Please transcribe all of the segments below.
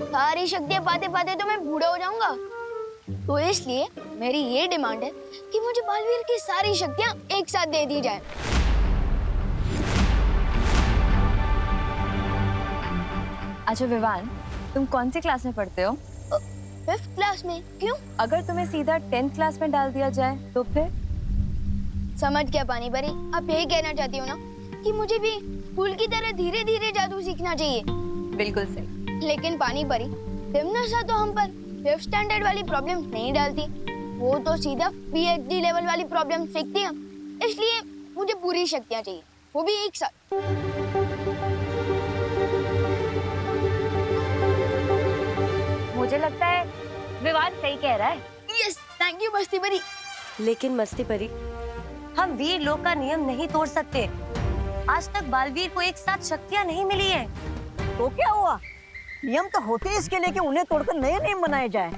सारी शक्तियाँ पाते पाते तो मैं बूढ़ा हो जाऊंगा। तो इसलिए मेरी ये डिमांड है कि मुझे बालवीर की सारी शक्तियाँ एक साथ दे दी जाए। अच्छा विवान, तुम कौन सी क्लास में पढ़ते हो? 5th क्लास में। क्यों? अगर तुम्हें सीधा 10th क्लास में डाल दिया जाए तो फिर? समझ क्या पानी परी, आप यही कहना चाहती हो ना कि मुझे भी फूल की तरह धीरे धीरे जादू सीखना चाहिए? बिल्कुल सही। लेकिन पानी परी, तिमनसा तो हम पर 5th स्टैंडर्ड वाली प्रॉब्लम नहीं डालती, वो तो सीधा PhD लेवल वाली प्रॉब्लम सीखती है। इसलिए मुझे पूरी शक्तियाँ चाहिए, वो भी एक साथ। मुझे लगता है विवान सही कह रहा है। यस, थैंक यू मस्ती परी। लेकिन मस्ती परी, हम वीर लोक का नियम नहीं तोड़ सकते। आज तक बालवीर को एक साथ शक्तियाँ नहीं मिली है। तो क्या हुआ? नियम तो होते हैं इसके लिए कि उन्हें तोड़कर नए नियम बनाए जाए।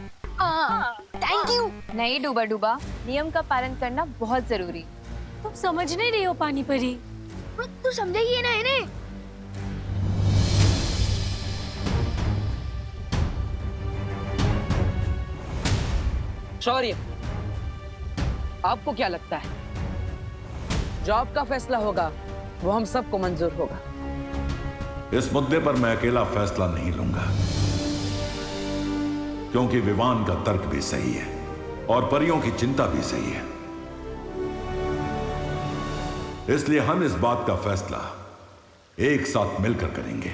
Thank you. नहीं डूबा डूबा, नियम का पालन करना बहुत जरूरी। तुम समझ नहीं रही हो पानी परी। तू समझेगी ना इन्हें? शौर्य, आपको क्या लगता है जो आपका फैसला होगा वो हम सबको मंजूर होगा? इस मुद्दे पर मैं अकेला फैसला नहीं लूंगा, क्योंकि विवान का तर्क भी सही है और परियों की चिंता भी सही है। इसलिए हम इस बात का फैसला एक साथ मिलकर करेंगे।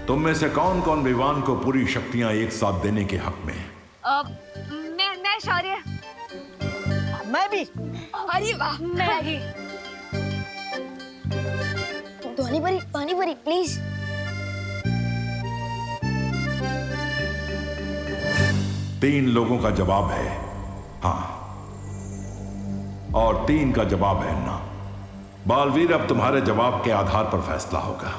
तुम में से कौन कौन विवान को पूरी शक्तियां एक साथ देने के हक में है? मैं शौर्य। मैं भी। अरे वाह, मैं भी। पानी परी प्लीज। तीन लोगों का जवाब है हाँ और 3 का जवाब है ना। बालवीर, अब तुम्हारे जवाब के आधार पर फैसला होगा।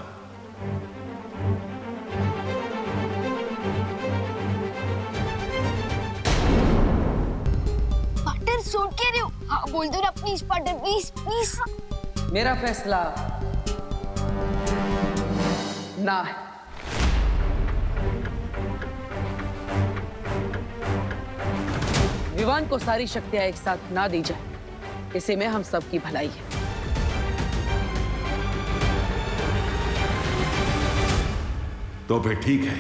पार्टनर सूट कह रहे हो? हाँ बोल दो ना प्लीज पार्टनर, प्लीज प्लीज। मेरा फैसला ना है। विवान को सारी शक्तियां एक साथ ना दी जाए, इसी में हम सबकी भलाई है। तो फिर ठीक है,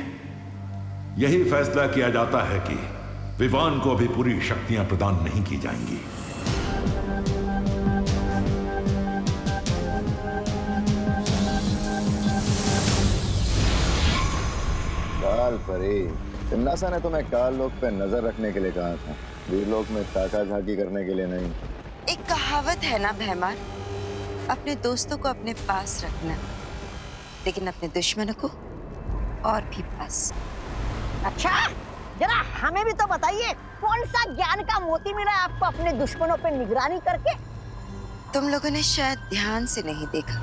यही फैसला किया जाता है कि विवान को अभी पूरी शक्तियां प्रदान नहीं की जाएंगी। काल परी, तिमनासा ने तुम्हें काल लोक पे नजर रखने के लिए कहा था, वीर लोक में ताका झाकी करने के लिए नहीं। एक कहावत है ना भैमार, अपने दोस्तों को अपने पास रखना, लेकिन अपने दुश्मनों को और भी पास। अच्छा, जरा हमें भी तो बताइए, कौन सा ज्ञान का मोती मिला आपको अपने दुश्मनों पे निगरानी करके? तुम लोगों ने शायद ध्यान से नहीं देखा,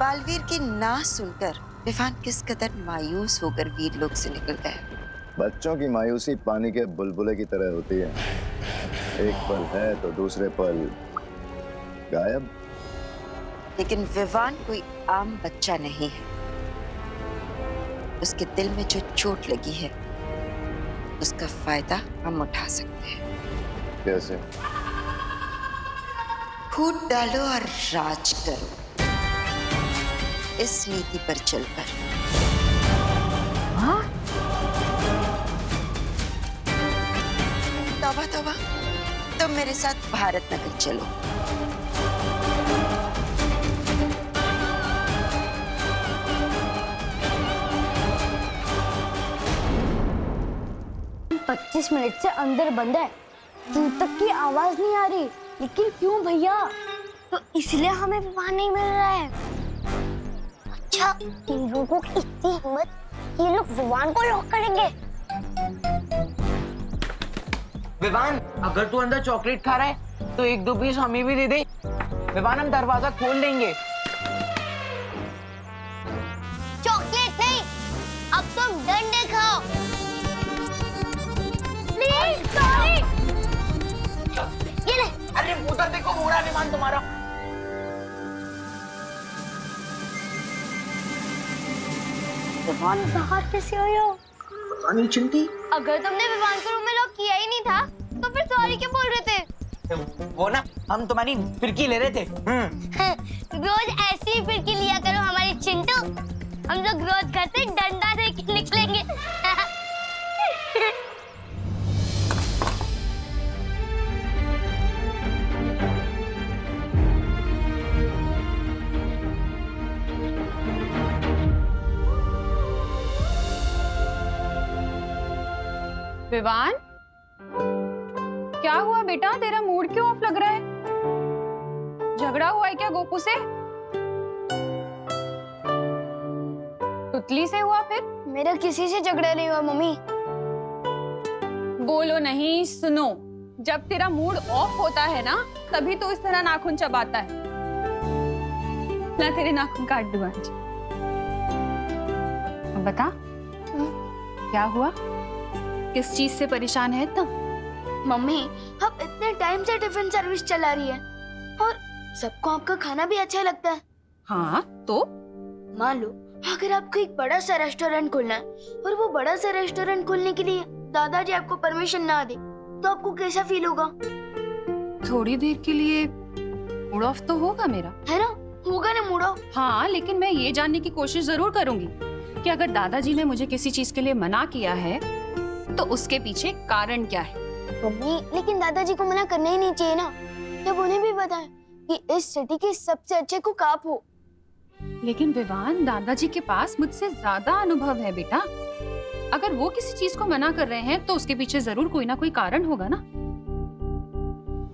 बालवीर की ना सुनकर विवान किस कदर मायूस होकर वीर लोक से निकल गया। बच्चों की मायूसी पानी के बुलबुले की तरह होती है, एक पल है तो दूसरे पल गायब। लेकिन विवान कोई आम बच्चा नहीं है, उसके दिल में जो चोट लगी है उसका फायदा हम उठा सकते हैं। कैसे? फूट डालो और राज करो, इस नीति पर चलकर। हाँ? तौबा तौबा, तुम मेरे साथ भारत नगर चलो। हम 25 मिनट से अंदर बंद है, दूर तक की आवाज नहीं आ रही। लेकिन क्यों भैया? तो इसलिए हमें विवान नहीं मिल रहा है। अच्छा, इन लोगों की इतनी हिम्मत, ये लोग विवान को लॉक करेंगे। विवान, अगर तू अंदर चॉकलेट खा रहा है तो 1-2 पीस हमें भी दे दे। विवान, हम दरवाजा खोल देंगे। चॉकलेट नहीं, अब तुम डंडे खाओ। Please sorry. ये ले। अरे उधर देखो, उड़ा विमान तुम्हारा। विवान बाहर कैसे आया? अनिल चिंटी अगर तुमने विवान को रूम में लॉक किया ही नहीं था तो फिर सॉरी क्यों बोल रहे थे? वो ना हम तुम्हारी फिरकी ले रहे थे। रोज ऐसी ही फिरकी लिया करो हमारी चिंटू। हम लोग रोज घर से डंडा लेके निकलेंगे। विवान, क्या हुआ बेटा? तेरा मूड क्यों ऑफ लग रहा है? झगड़ा हुआ है क्या गोपू से? तुतली से हुआ फिर? मेरा किसी से झगड़ा नहीं हुआ मम्मी। बोलो नहीं, सुनो। जब तेरा मूड ऑफ होता है ना, तभी तो इस तरह नाखून चबाता है। ना तेरे नाखून काट दूं आज। अब बता, क्या हुआ? किस चीज से परेशान है इतना? मम्मी, अब इतने टाइम से टिफिन सर्विस चला रही है और सबको आपका खाना भी अच्छा लगता है। हाँ तो? मान लो अगर आपको एक बड़ा सा रेस्टोरेंट खोलना है और वो बड़ा सा रेस्टोरेंट खोलने के लिए दादाजी आपको परमिशन ना दे तो आपको कैसा फील होगा? थोड़ी देर के लिए मूड ऑफ तो होगा मेरा, है ना? होगा ना मूड ऑफ। हाँ, लेकिन मैं ये जानने की कोशिश जरूर करूंगी कि अगर दादाजी ने मुझे किसी चीज के लिए मना किया है तो उसके पीछे कारण क्या है। मम्मी, लेकिन दादाजी को मना करना ही नहीं चाहिए ना, जब उन्हें भी पता है कि इस सिटी के सबसे अच्छे कुक आप हो। लेकिन विवान, दादाजी के पास मुझसे ज्यादा अनुभव है बेटा। अगर वो किसी चीज को मना कर रहे हैं तो उसके पीछे जरूर कोई ना कोई कारण होगा ना।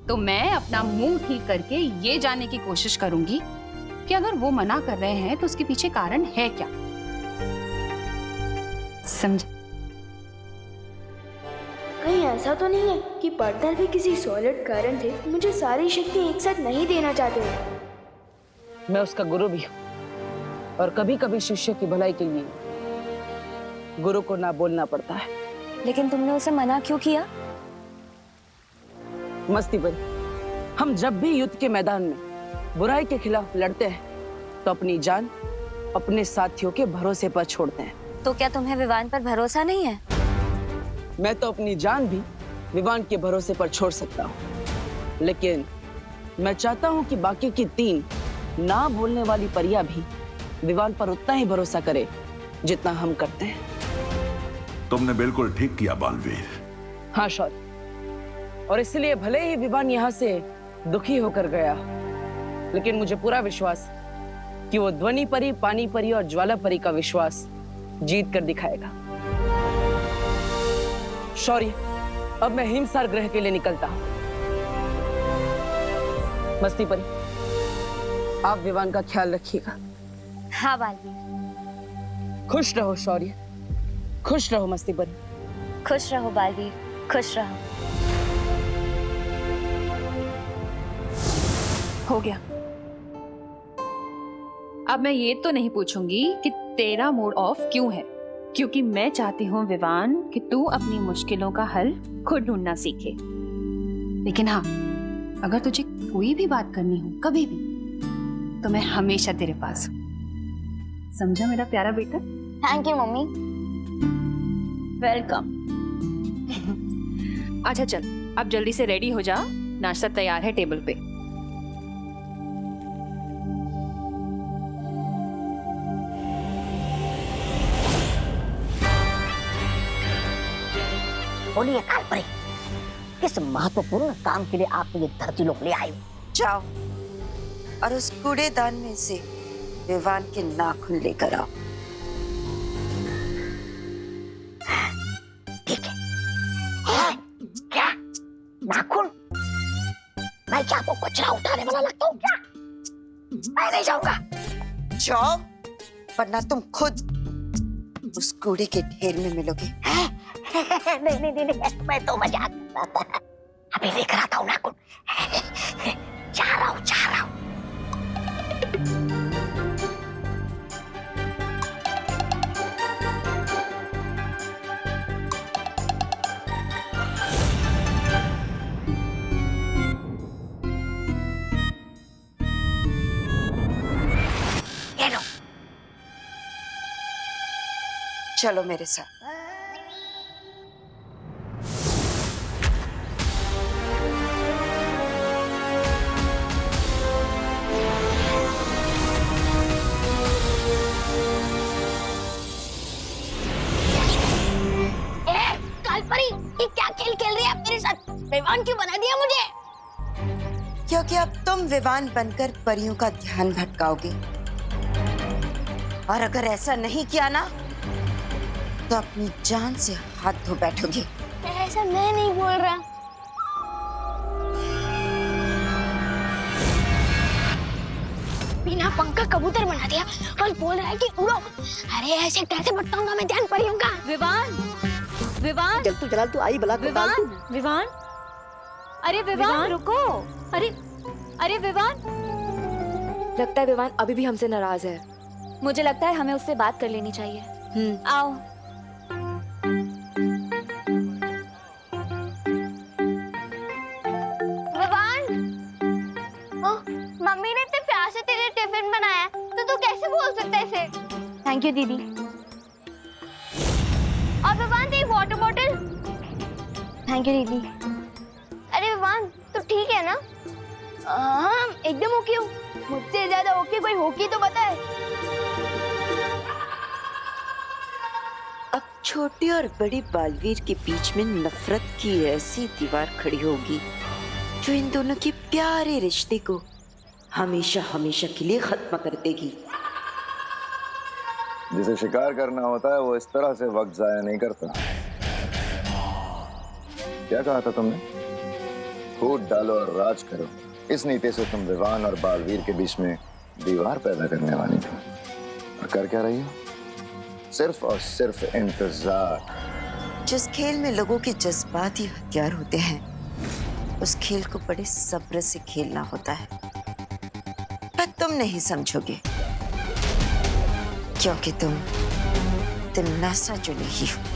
तो मैं अपना मुंह ठीक करके ये जानने की कोशिश करूंगी कि अगर वो मना कर रहे हैं तो उसके पीछे कारण है क्या। समझ? कहीं ऐसा तो नहीं है कि पार्टनर भी किसी सॉलिड कारण से मुझे सारी शक्ति एक साथ नहीं देना चाहते हो। मैं उसका गुरु भी हूँ और कभी कभी शिष्य की भलाई के लिए गुरु को ना बोलना पड़ता है। लेकिन तुमने उसे मना क्यों किया? मस्ती बनी, हम जब भी युद्ध के मैदान में बुराई के खिलाफ लड़ते हैं तो अपनी जान अपने साथियों के भरोसे पर छोड़ते हैं। तो क्या तुम्हें विवान पर भरोसा नहीं है? मैं तो अपनी जान भी विवान के भरोसे पर छोड़ सकता हूँ, लेकिन मैं चाहता हूँ कि बाकी की 3 ना बोलने वाली परियां भी विवान पर उतना ही भरोसा करे जितना हम करते हैं। तुमने बिल्कुल ठीक किया बालवीर। हाँ शौर्य, और इसलिए भले ही विवान यहाँ से दुखी होकर गया, लेकिन मुझे पूरा विश्वास है कि वो ध्वनि परी, पानी परी और ज्वाला परी का विश्वास जीत कर दिखाएगा। शौर्य, अब मैं हिमसार ग्रह के लिए निकलता हूँ। मस्ती परी, आप विवान का ख्याल रखिएगा। हाँ बालवीर। खुश रहो शौर्य, खुश रहो मस्ती परी। खुश रहो बालवीर, खुश रहो। हो गया। अब मैं ये तो नहीं पूछूंगी कि तेरा मूड ऑफ क्यों है, क्योंकि मैं चाहती हूँ विवान कि तू अपनी मुश्किलों का हल खुद ढूंढना सीखे। लेकिन हाँ, अगर तुझे कोई भी बात करनी हो कभी भी, तो मैं हमेशा तेरे पास हूँ। समझा मेरा प्यारा बेटा? Thank you mummy. वेलकम। अच्छा चल, अब जल्दी से रेडी हो जा, नाश्ता तैयार है टेबल पे। बोलिए कालपरी, किस महत्वपूर्ण काम के लिए आप ये धरती लोग ले आए? जाओ और उस कूड़ेदान में से विवान के नाखून लेकर आओ। ठीक है। क्या नाखून? मैं क्या आपको कचरा उठाने वाला लगता हूँ क्या? मैं नहीं जाऊंगा। जाओ, वरना तुम खुद उस कूड़े के ढेर में मिलोगे। नहीं, मैं तो मजाक कर रहा था। अभी लेकर आता हूँ नाखून। जा रहा हूँ। ये लो। चलो मेरे साथ। कालपरी, ये क्या खेल खेल रही है आप मेरे साथ? विवान क्यों बना दिया मुझे? क्योंकि अब तुम विवान बनकर परियों का ध्यान भटकाओगे, और अगर ऐसा नहीं किया ना तो अपनी जान से हाथ धो बैठोगे। ऐसा मैं नहीं बोल रहा। बिना पंख का कबूतर बना दिया और बोल रहा है कि उड़ो। अरे ऐसे कैसे भटकाऊंगा मैं ध्यान परियों का? विवान, विवान, जलाल तू आई बला को डाल विवान, तू। विवान, अरे विवान रुको। अरे अरे विवान, लगता है विवान अभी भी हमसे नाराज है। मुझे लगता है हमें उससे बात कर लेनी चाहिए। आओ। विवान, मम्मी ने इतने प्यार से तेरे टिफिन बनाया तो तू कैसे बोल सकता है इसे? थैंक यू दीदी। और विवान तेरी वाटर बॉटल। थैंक यू दीदी। अरे विवान तू ठीक है ना? हाँ एकदम ओके हूँ। मुझसे ज्यादा ओके कोई होगी तो बताए। अब छोटी और बड़ी बालवीर के बीच में नफरत की ऐसी दीवार खड़ी होगी जो इन दोनों के प्यारे रिश्ते को हमेशा हमेशा के लिए खत्म कर देगी। जिसे शिकार करना होता है वो इस तरह से वक्त जाया नहीं करता। क्या कहा था तुमने? फूट डालो और राज करो। इस नीति से तुम विवान और बालवीर के बीच में दीवार पैदा करने वाली थी, और कर क्या रही हो? सिर्फ और सिर्फ इंतजार। जिस खेल में लोगों के जज्बात ही हथियार होते हैं, उस खेल को बड़े सब्र से खेलना होता है। पर तुम नहीं समझोगे, क्योंकि तुम तिमनासा जो नहीं हो।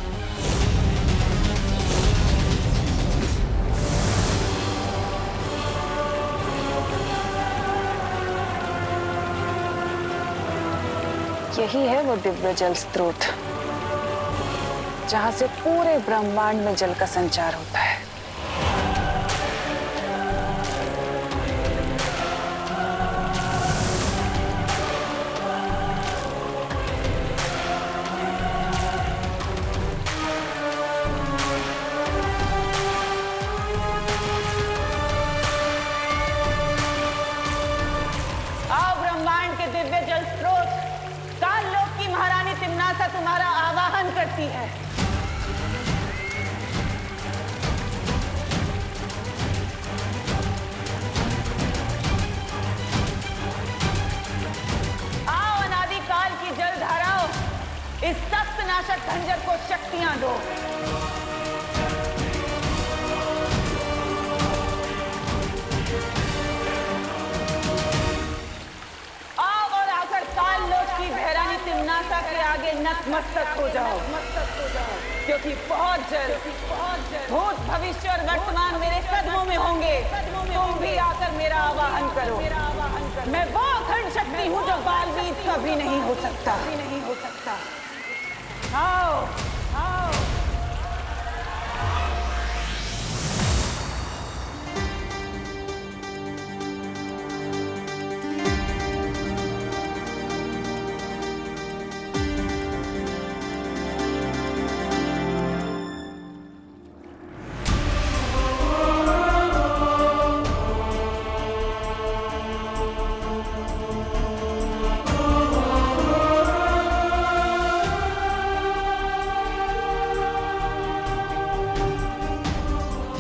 यही है वो दिव्य जल स्रोत जहां से पूरे ब्रह्मांड में जल का संचार होता है। आओ ब्रह्मांड के दिव्य जल स्रोत, काल लोक की महारानी तिम्नासा तुम्हारा आवाहन करती है। आओ अनादिकाल की जल धाराओं, इस सख्त नाशक खंजर को शक्तियां दो। तिम्नासा के आगे नतमस्तक हो जाओ, क्योंकि बहुत जल्द भूत भविष्य और वर्तमान मेरे कदमों में होंगे। तुम भी आकर मेरा आवाहन करो। मैं वो अखंड शक्ति हूँ जो बालवीर कभी नहीं हो सकता। आओ, आओ।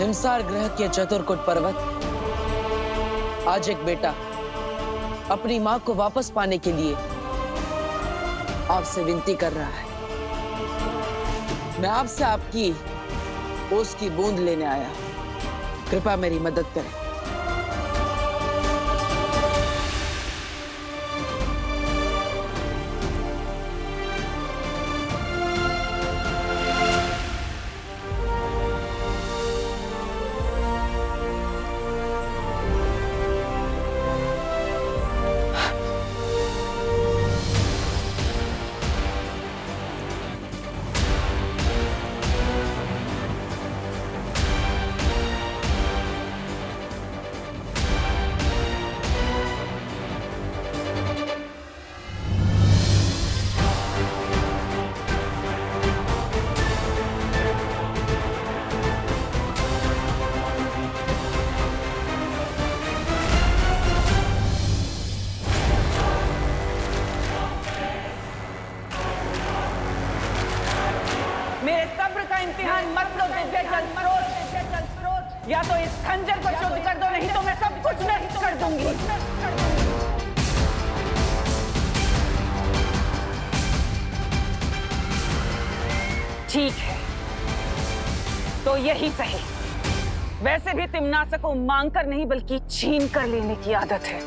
हिमसार ग्रह के चतुर्कुट पर्वत आज एक बेटा अपनी मां को वापस पाने के लिए आपसे विनती कर रहा है। मैं आपसे आपकी ओस की बूंद लेने आया। कृपया मेरी मदद करें। इम्तिहान मत लो दिव्य जल स्रोत, या तो इस खंजर को शुद्ध कर दो, नहीं तो मैं सब कुछ नष्ट कर दूंगी। ठीक है, तो यही सही। वैसे भी तिम्नासा को मांग कर नहीं बल्कि छीन कर लेने की आदत है।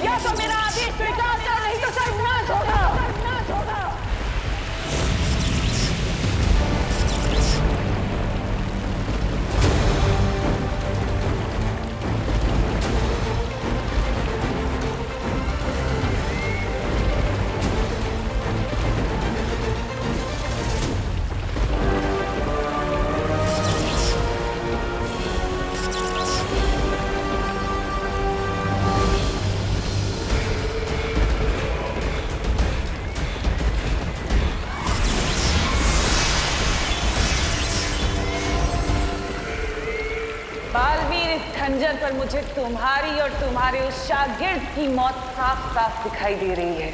या तो मेरा आदेश स्वीकार कर, नहीं तो सर्वनाश होगा। बालवीर, इस खंजर पर मुझे तुम्हारी और तुम्हारे उस शागिर्द की मौत साफ साफ दिखाई दे रही है।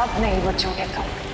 अब नहीं बचोगे तुम।